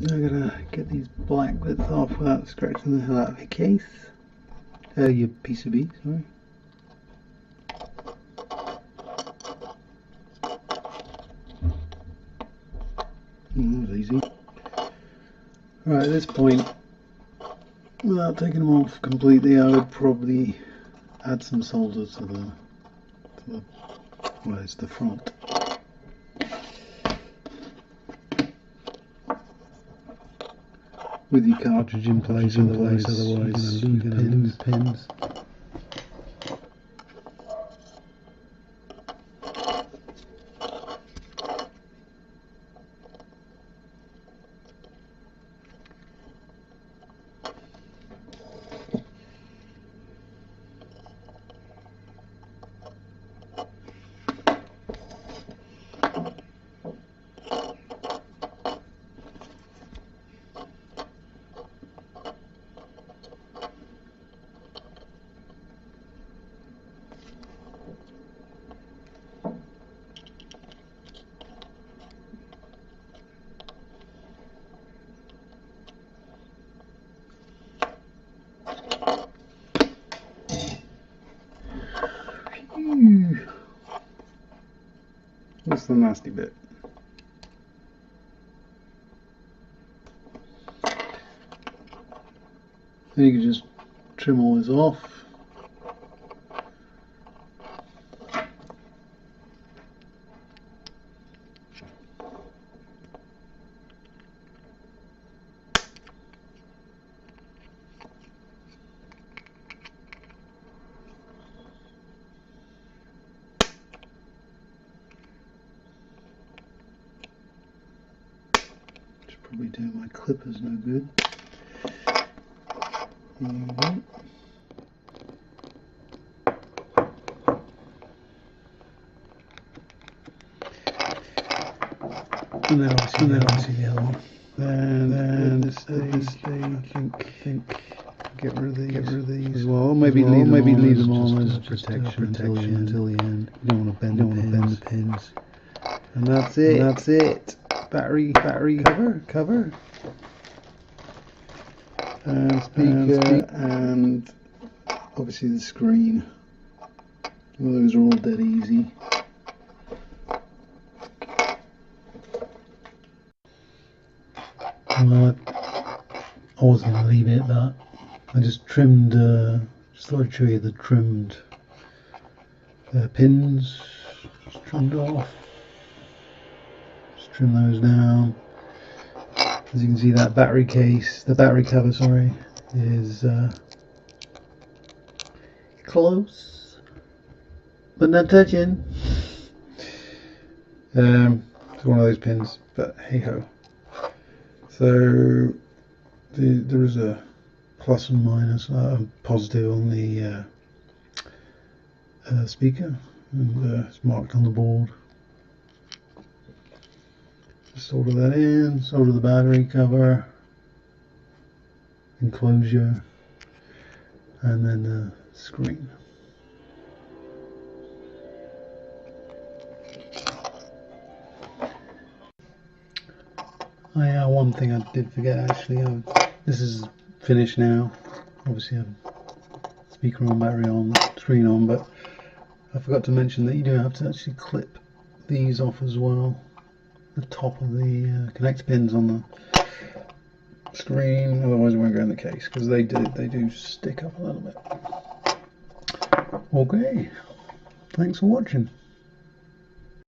I'm gonna get these black bits off without scratching the hell out of your case. Your PCB, sorry. That was easy. Right, at this point, without taking them off completely, I would probably add some solder to the well, it's the front. With your cartridge in place, otherwise you're going to lose pins. That's the nasty bit. Then you can just trim all this off. Probably do my clippers no good. There you go. And then obviously the other one. And at this stage, I think get rid of these as well. Maybe leave them on as protection until the end. You don't want to bend the pins. And that's it. Battery cover. And speaker and obviously the screen. Well, those are all dead easy. Well, I was going to leave it at that. I just trimmed, just thought I'd show you the trimmed pins. Just trimmed off. Just trim those down. As you can see, that battery cover, sorry, is close, but not touching. It's one of those pins, but hey ho. So there is a plus and minus, positive on the speaker, and it's marked on the board. Just solder that in, solder the battery cover, enclosure, and then the screen. Oh yeah, one thing I did forget actually, this is finished now. Obviously I have speaker on, battery on, screen on, but I forgot to mention that you do have to actually clip these off as well. The top of the connect pins on the screen, otherwise it won't go in the case, because they do stick up a little bit. Okay, thanks for watching.